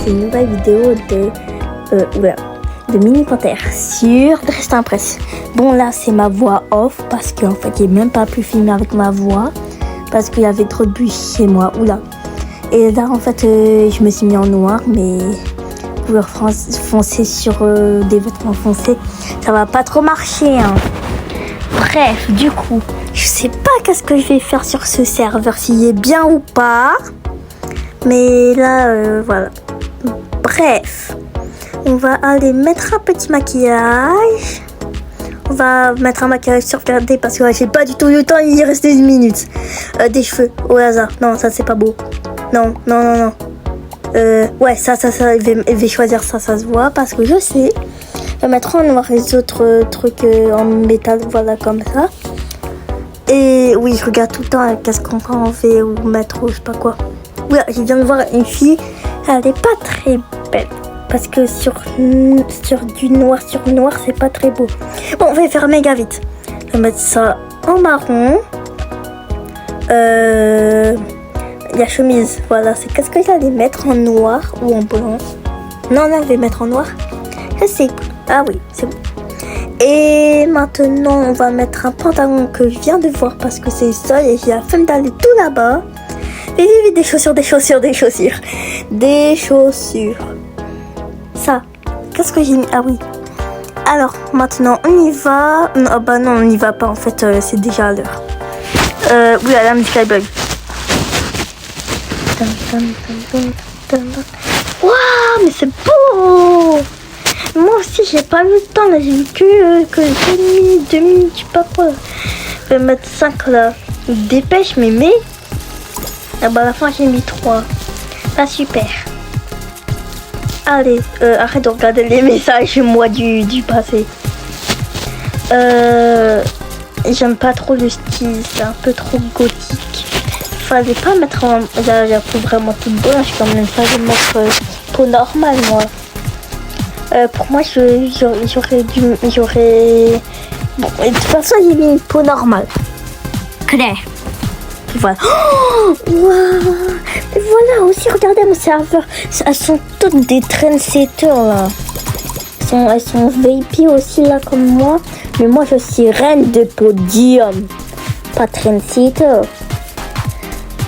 c'est une nouvelle vidéo de Mini Panthère sur Destin Presse. Bon, là c'est ma voix off parce qu'en fait j'ai même pas pu filmer avec ma voix parce qu'il y avait trop de bruit chez moi. Oula. Et là en fait je me suis mis en noir, mais couleur foncée sur des vêtements foncés, ça va pas trop marcher, hein. Bref, du coup, je sais pas qu'est-ce que je vais faire sur ce serveur, s'il est bien ou pas. Mais là, voilà. Bref, on va aller mettre un petit maquillage. On va mettre un maquillage sauvegardé parce que j'ai pas du tout eu le temps, il restait 1 minute. Des cheveux au hasard. Non, ça c'est pas beau. Non. Ouais, ça, je vais choisir ça se voit parce que je sais. Je vais mettre en noir les autres trucs en métal, voilà, comme ça. Et oui, je regarde tout le temps qu'est-ce qu'on fait ou mettre ou je sais pas quoi. Oui, je viens de voir une fille, elle est pas très belle. Parce que sur du noir sur noir, c'est pas très beau. Bon, on va faire méga vite. Je vais mettre ça en marron. La chemise, voilà, c'est qu'est-ce que j'allais mettre en noir ou en blanc. Non, je vais mettre en noir. Je sais. Ah oui, c'est bon. Et maintenant, on va mettre un pantalon que je viens de voir parce que c'est ça et j'ai la flemme d'aller tout là-bas. Et j'ai vu des chaussures. Ça, qu'est-ce que j'ai mis? Ah oui. Alors, maintenant, on y va. Non, bah non, on n'y va pas en fait, c'est déjà l'heure. Oui, la musique elle bug. Waouh, mais c'est beau! Moi aussi, j'ai pas eu le temps, là, j'ai vu que 2 minutes, je sais pas quoi. Je vais mettre 5 là. Dépêche, mais. Ah bah, à la fin, j'ai mis 3. Ah, super. Allez, arrête de regarder les messages, moi, du passé. J'aime pas trop le style, c'est un peu trop gothique. Fallait pas mettre en... Là, la peau vraiment toute blanche, quand même. Fallait mettre peau normale, moi. Pour moi, j'aurais dû... Bon, de toute façon, j'ai mis une peau normale. Claire. Voilà. Oh, wow. Et voilà, aussi, regardez mon serveur. Elles sont toutes des trendsetters, là. Elles sont VIP aussi, là, comme moi. Mais moi, je suis reine de podium. Pas trendsetter.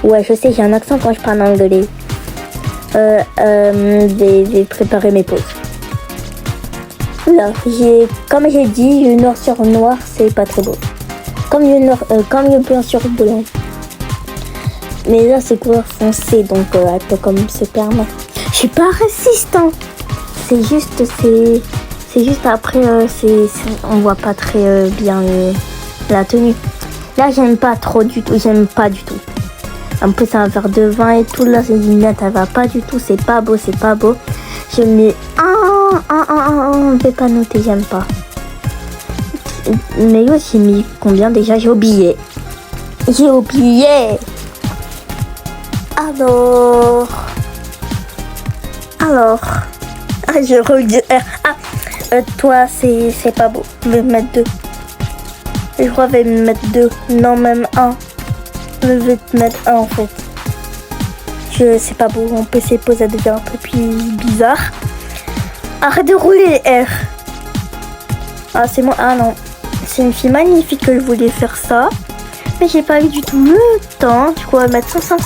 Ouais, je sais, j'ai un accent quand je parle anglais. Je vais préparer mes pauses. Là, comme j'ai dit, le noir sur noir, c'est pas très beau. Comme le blanc sur blanc. Mais là, c'est couleur foncée, donc elle peut quand même se permettre. Je suis pas résistant. C'est juste après, on voit pas très bien la tenue. Là, j'aime pas du tout. Un peu, c'est un verre de vin et tout. Là, c'est une lunette, elle va pas du tout. C'est pas beau. Je mets je vais pas noter, j'aime pas. Mais là, j'ai mis combien déjà? J'ai oublié. Alors. Ah, je regarde. Toi, c'est pas beau. Je vais mettre 2. Je crois que je vais me mettre 2. Non, même 1. Je vais te mettre 1 en fait. C'est pas beau. En PC pose, ça devient un peu plus bizarre. Arrête de rouler les R. Ah, c'est moi. Ah non. C'est une fille magnifique que je voulais faire ça. Mais j'ai pas eu du tout le temps. Du coup, on va mettre 5.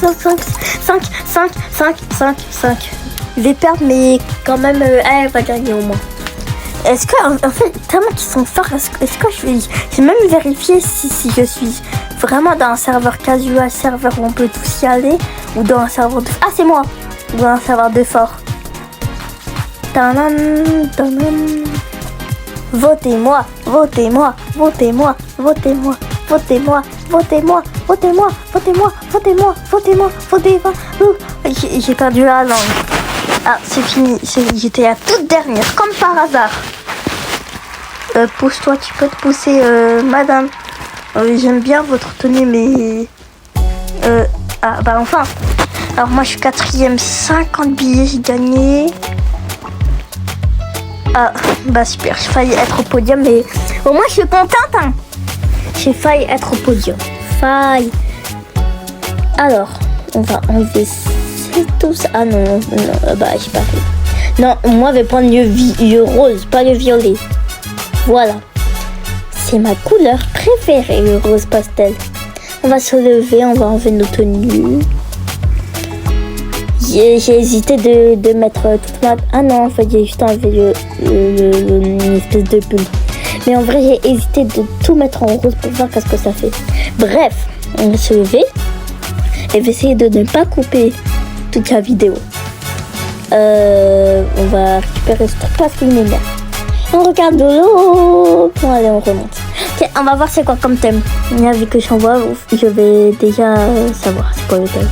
Je vais perdre, mais quand même, elle va gagner au moins. Est-ce que, en fait, tellement qu'ils sont forts, est-ce que j'ai même vérifié si je suis vraiment dans un serveur casual, serveur où on peut tous y aller, ou dans un serveur de... Ah, c'est moi! Ou dans un serveur de fort. Votez-moi. J'ai perdu la langue. Ah, c'est fini. J'étais la toute dernière, comme par hasard. Pousse-toi, tu peux te pousser, madame. J'aime bien votre tenue, mais... Ah, bah enfin. Alors moi, je suis 4e, 50 billets, j'ai gagné. Ah, bah super, j'ai failli être au podium, mais au moins, je suis contente, hein. J'ai failli être au podium. Alors, on va enlever tout ça. Ah non, non, bah j'ai pas fait. Non, moi je vais prendre le rose, pas le violet. Voilà. C'est ma couleur préférée, le rose pastel. On va se lever, on va enlever nos tenues. J'ai hésité de mettre toute ma... Ah non, en fait, j'ai juste enlevé une espèce de pull. Mais en vrai, j'ai hésité de tout mettre en rose pour voir qu'est-ce que ça fait. Bref, on va se lever et va essayer de ne pas couper toute la vidéo. On va récupérer ce truc parce qu'il m'énerve. On regarde de l'eau. Bon, allez, on remonte. Ok, on va voir c'est quoi comme thème. Là, vu que j'envoie, je vais déjà savoir c'est quoi le thème.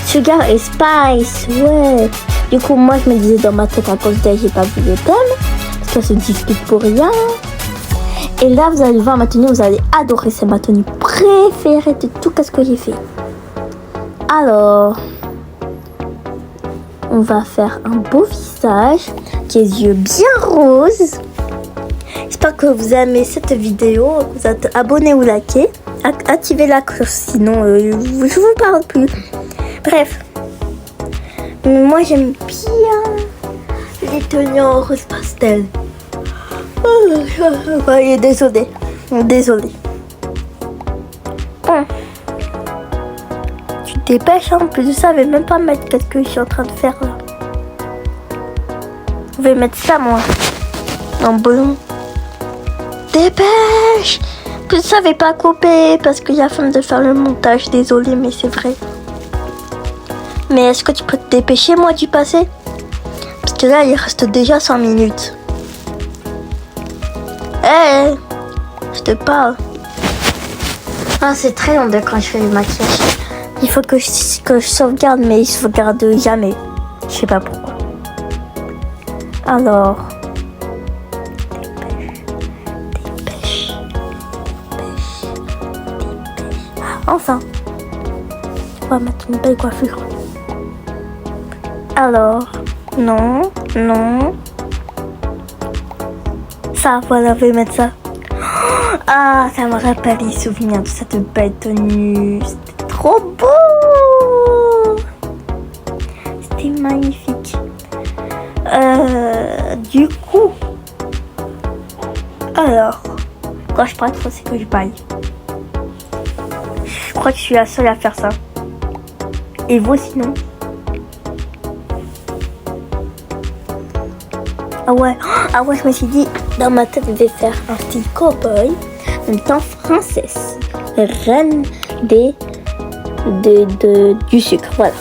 Sugar et Spice, ouais. Du coup, moi, je me disais dans ma tête à cause d'elle, j'ai pas vu le thème. Parce qu'elle se dispute pour rien. Et là, vous allez voir ma tenue, vous allez adorer. C'est ma tenue préférée de tout ce que j'ai fait. Alors, on va faire un beau visage, des yeux bien roses. J'espère que vous aimez cette vidéo. Vous êtes abonnés ou likés. Activez la cloche, sinon je vous parle plus. Bref, moi j'aime bien les tenues en rose pastel. Ouais, désolée. Bon. Tu te dépêches, en plus de ça, je vais même pas mettre ce que je suis en train de faire là. Je vais mettre ça moi, en ballon. Dépêche! Plus de ça, je vais pas couper parce qu'il y a faim de faire le montage. Désolée, mais c'est vrai. Mais est-ce que tu peux te dépêcher, moi, du passé? Parce que là, il reste déjà 5 minutes. Hé, je te parle. Ah, c'est très long de quand je fais le maquillage. Il faut que je sauvegarde, mais il sauvegarde jamais. Je sais pas pourquoi. Alors... Dépêche. Ah, enfin. On va mettre une belle coiffure. Alors... Non. Ça, voilà, je vais mettre ça. Ah, ça me rappelle les souvenirs de cette belle tenue. C'était trop beau. C'était magnifique. Du coup, alors, quand je parle trop, c'est que je baille. Je crois que je suis la seule à faire ça. Et vous, sinon? Ah ouais, je me suis dit, dans ma tête, je vais faire un style cowboy, en même temps princesse, reine du sucre, voilà.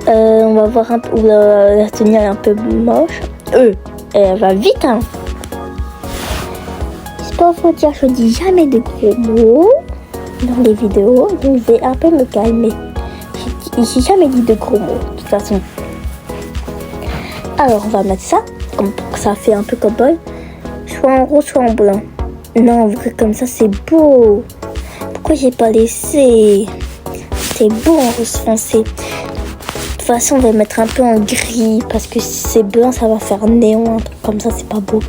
On va voir un peu, la tenue est un peu moche. Elle va vite, hein. Je peux vous dire, je dis jamais de gros mots dans les vidéos, donc je vais un peu me calmer. J'ai jamais dit de gros mots, de toute façon. Alors, on va mettre ça, comme pour que ça fait un peu cowboy. Soit en rose, soit en blanc. Non, en vrai, comme ça, c'est beau. Pourquoi j'ai pas laissé? C'est beau en rose foncé. De toute façon, on va mettre un peu en gris, parce que si c'est blanc, ça va faire néon, un truc comme ça, c'est pas beau.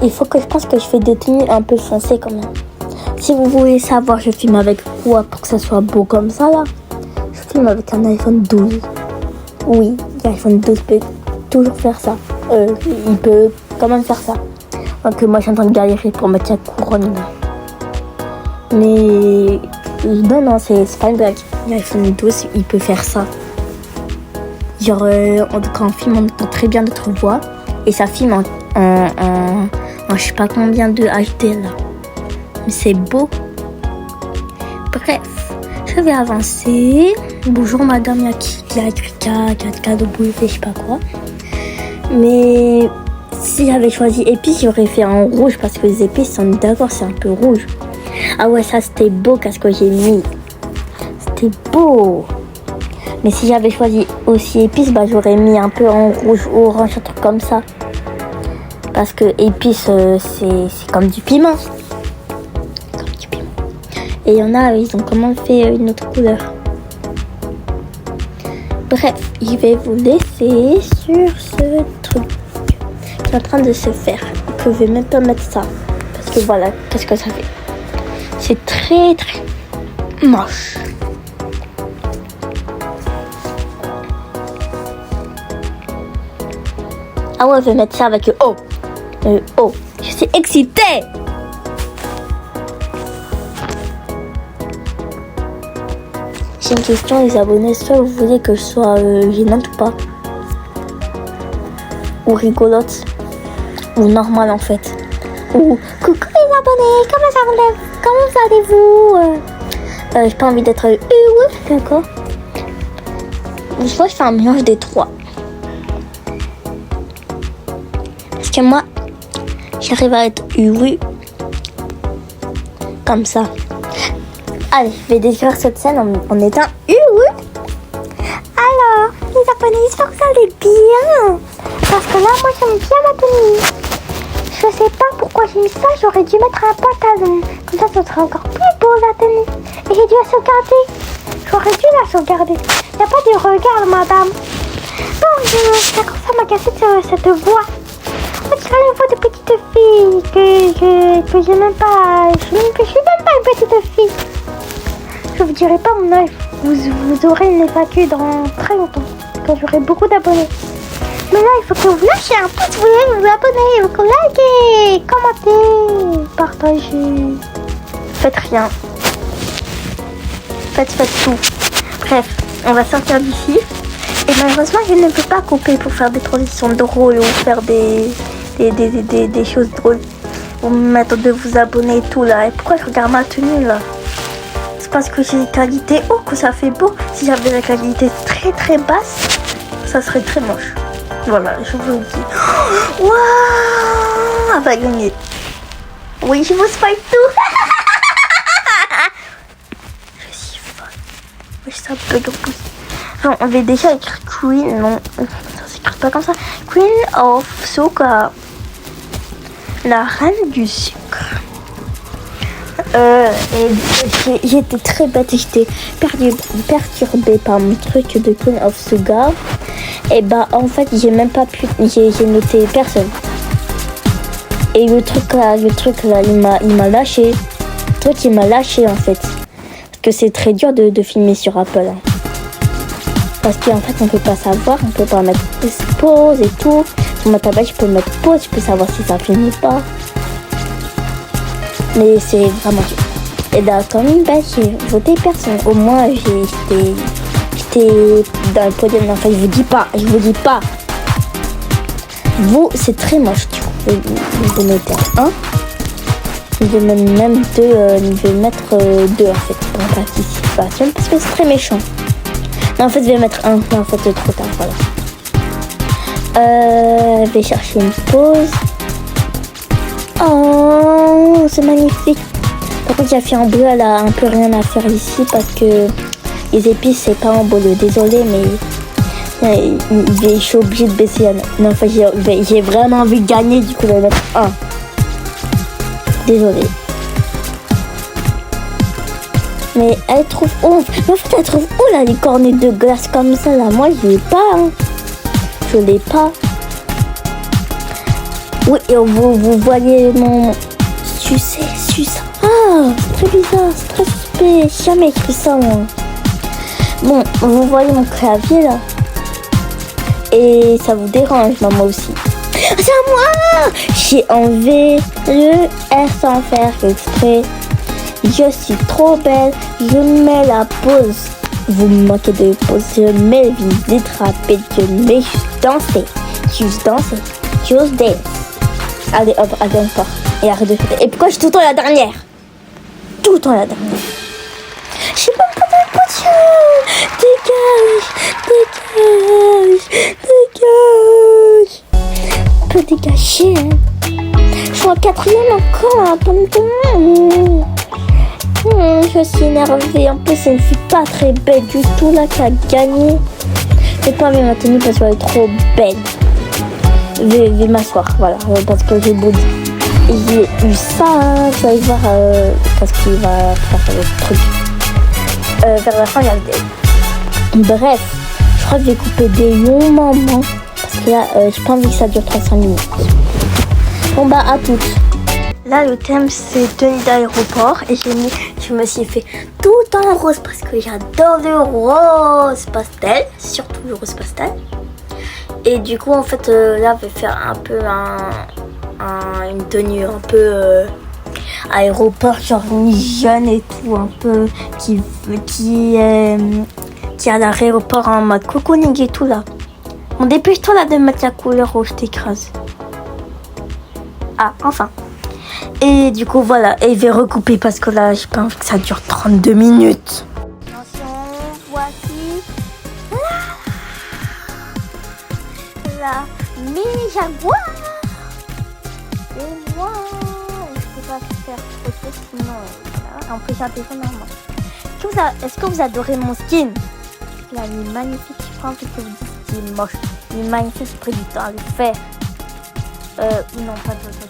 Il faut que je pense que je fais des tenues un peu foncées quand même. Si vous voulez savoir, je filme avec quoi pour que ça soit beau comme ça, là? Je filme avec un iPhone 12. Oui, l'iPhone 12 peut toujours faire ça. Il peut quand même faire ça. Donc moi, je suis en train de galérer pour mettre la couronne. Mais non, c'est pas une blague. L'iPhone 12, il peut faire ça. Genre, quand on filme, on entend très bien notre voix. Et ça filme en je sais pas combien de HD là. Mais c'est beau. Bref, je vais avancer. Bonjour madame, il y a qui a écrit KW, je sais pas quoi. Mais si j'avais choisi épices, j'aurais fait en rouge parce que les épices, on est d'accord, c'est un peu rouge. Ah ouais, ça c'était beau qu'est-ce que j'ai mis. C'était beau. Mais si j'avais choisi aussi épices, bah j'aurais mis un peu en rouge, orange, un truc comme ça. Parce que épices, c'est comme du piment. Comme du piment. Et il y en a, ils ont comment fait une autre couleur. Bref, je vais vous laisser sur ce truc qui est en train de se faire. Que je vais même pas mettre ça. Parce que voilà, qu'est-ce que ça fait. C'est très très moche. Ah ouais, je vais mettre ça avec le O. Le O. Je suis excitée. J'ai une question, les abonnés. Est-ce que vous voulez que je sois gênante ou pas? Ou rigolote? Ou normale en fait? Ou coucou les abonnés, comment allez-vous? J'ai pas envie d'être d'accord. Je crois que je fais un mélange des trois. Parce que moi, j'arrive à être comme ça. Allez, je vais décrire cette scène en étant Alors, les abonnés, j'espère que vous allez bien. Parce que là, moi, j'aime bien ma tenue. Je sais pas pourquoi j'ai mis ça, j'aurais dû mettre un pantalon. Comme ça serait encore plus beau la tenue. Et j'ai dû la sauvegarder. J'aurais dû la sauvegarder. Y a pas de regard, madame. Non, ça commence à m'agacer cette voix. On dirait une voix de petite fille que j'ai même pas. Je suis même pas une petite fille. Je vous dirai pas mon œil. Vous aurez une FAQ dans très longtemps. Quand j'aurai beaucoup d'abonnés. Mais là, il faut que vous lâchez un pouce, vous voulez vous abonner, il faut que vous likez, commentez, partagez. Faites rien. Faites tout. Bref, on va sortir d'ici. Et malheureusement, je ne peux pas couper pour faire des transitions drôles ou faire des choses drôles. Vous me mettre de vous abonner et tout là. Et pourquoi je regarde ma tenue là? C'est parce que j'ai une qualité haute que ça fait beau. Si j'avais la qualité très très basse, ça serait très moche. Voilà, je vous le dis. Waouh, elle va gagner. Oui, je vous spoil tout. Je suis folle. Oui, ça bug en plus. Genre, on avait déjà écrit Queen. Non, ça s'écrit pas comme ça. Queen of Sugar. La reine du sucre. Et j'étais très bête. J'étais perturbée par mon truc de Queen of Sugar. Et bah en fait j'ai même pas pu, j'ai noté personne. Et le truc là il m'a lâché. Le truc il m'a lâché en fait. Parce que c'est très dur de filmer sur Apple. Hein. Parce qu'en fait on peut pas savoir, on peut pas mettre pause et tout. Sur ma tablette je peux mettre pause, je peux savoir si ça filme ou pas. Mais c'est vraiment dur. Et là quand même bah, j'ai voté personne. Au moins j'étais dans le podium. En fait, je vous dis pas. Vous, c'est très moche. Du coup, vous mettez un 1. Je vais même 2. Je vais mettre 2 en fait pour la participation parce que c'est très méchant. Non, en fait, je vais mettre 1. Non, en fait, c'est trop tard. Voilà. Je vais chercher une pause. Oh, c'est magnifique. Par contre, la fille en bleu, elle a un peu rien à faire ici parce que les épices, c'est pas en bleu. Désolée, mais je suis obligée de baisser. Non, enfin, j'ai vraiment envie de gagner, du coup, je vais mettre 1. Désolée. Mais elle trouve où? Mais en fait, elle trouve où là, les cornets de glace comme ça là? Moi, je l'ai pas. Hein. Je l'ai pas. Oui, et vous voyez mon sucer. Ah, c'est très bizarre, c'est très suspect. J'ai jamais écrit ça, moi. Bon, vous voyez mon clavier là. Et ça vous dérange, moi aussi. C'est à moi! J'ai enlevé le R sans faire exprès. Je suis trop belle. Je mets la pause. Vous me manquez de pause. Je mets le visite rapide. Je mets juste danser. Juste dance. Allez hop, allez encore. Et arrête de faire. Et pourquoi je suis tout le temps la dernière? Tout le temps la dernière. Je sais pas de potion. Dégage. On peut dégager. Hein. Je suis en 4e encore. Je suis énervée. En plus, elle ne fut pas très belle du tout là qui a gagné. J'ai pas envie de ma tenue parce qu'elle est trop belle. Je vais m'asseoir, voilà, parce que j'ai beau dire. J'ai eu ça, hein, vous allez voir, parce qu'il va faire le truc. Vers la fin, il y a le dé. Bref, je crois que je vais couper des longs moments. Parce que là, j'ai pas envie que ça dure 35 minutes. Bon bah, à toutes. Là, le thème, c'est tenue d'aéroport. Et je me suis fait tout en rose parce que j'adore le rose pastel. Surtout le rose pastel. Et du coup, en fait, là, je vais faire un peu une tenue un peu aéroport, genre une jeune et tout, un peu qui est à l'aéroport en mode cocooning et tout là. Bon, dépêche-toi là de mettre la couleur rouge, t'écrases. Ah, enfin. Et du coup, voilà. Et je vais recouper parce que là, j'ai pas envie que ça dure 32 minutes. Attention, voici la mini jaguar. Et moi, je peux pas faire autre chose sinon. Voilà. On peut chanter ça normalement. Est-ce que vous adorez mon skin? Là, il est magnifique. Je prends que vous dites qu'il est moche. Il est magnifique, j'ai pris du temps à le faire. Non, pas de ça.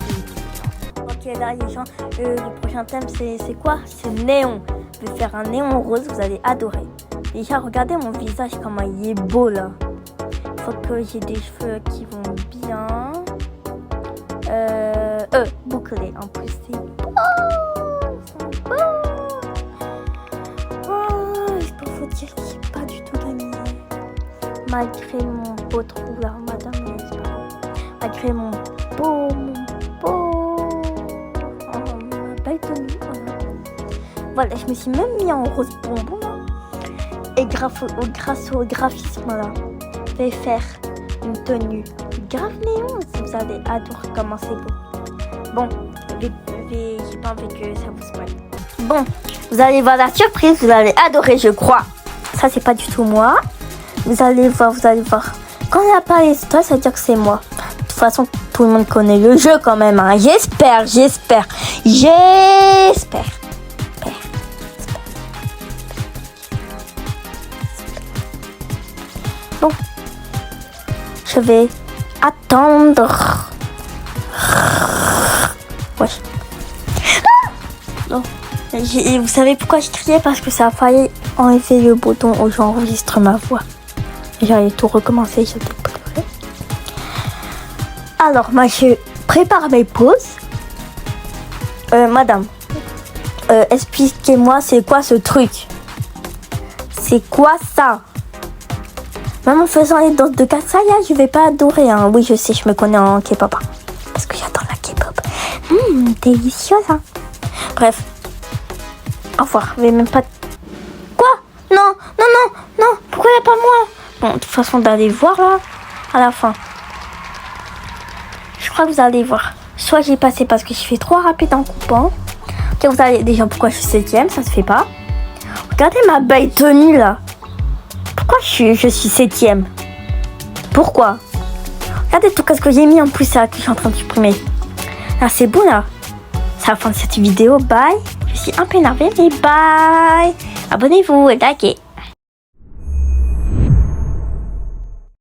Ok, là, les gens, le prochain thème, c'est quoi? C'est néon. Je vais faire un néon rose, vous allez adorer. Déjà, regardez mon visage, comment il est beau, là. Il faut que j'ai des cheveux qui vont bien. Bouclés. En plus, c'est beau. Ils sont beaux. Oh, je peux vous dire qu'il n'y a pas du tout d'amis. Malgré mon beau trou, là, madame, n'est-ce pas? Malgré mon beau, ma belle tenue. Voilà, je me suis même mis en rose bonbon. Là. Et grâce au graphisme, là, je vais faire une tenue grave néon. Vous allez adorer comment c'est beau. Bon, j'ai pas envie que ça vous spoil. Bon, vous allez voir la surprise, vous allez adorer, je crois. Ça, c'est pas du tout moi. Vous allez voir. Quand il n'y a pas les stars, ça veut dire que c'est moi. De toute façon, tout le monde connaît le jeu quand même. Hein. J'espère. Bon, je vais attendre. Ouais. Non. Vous savez pourquoi je criais? Parce que ça a failli enlever le bouton où j'enregistre ma voix. J'allais tout recommencer, j'étais pleurée. Alors, moi, je prépare mes pauses. Madame, expliquez-moi, c'est quoi ce truc? C'est quoi ça? Même en faisant les danses de Katsaya, je vais pas adorer. Hein. Oui, je sais, je me connais en K-pop. Hein. Parce que j'adore la K-pop. Délicieux, hein. Bref. Au revoir. Je vais même pas... Quoi? Non. Pourquoi il n'y a pas moi? Bon, de toute façon, d'aller voir là, à la fin. Je crois que vous allez voir. Soit j'ai passé parce que je fais trop rapide en coupant. Ok, vous allez déjà pourquoi je suis 7ème, ça se fait pas. Regardez ma belle tenue là. Pourquoi je suis 7ème? Pourquoi? Regardez tout ce que j'ai mis en plus là, que je suis en train de supprimer. Là, c'est beau là. C'est la fin de cette vidéo. Bye. Je suis un peu énervée, mais bye. Abonnez-vous et likez.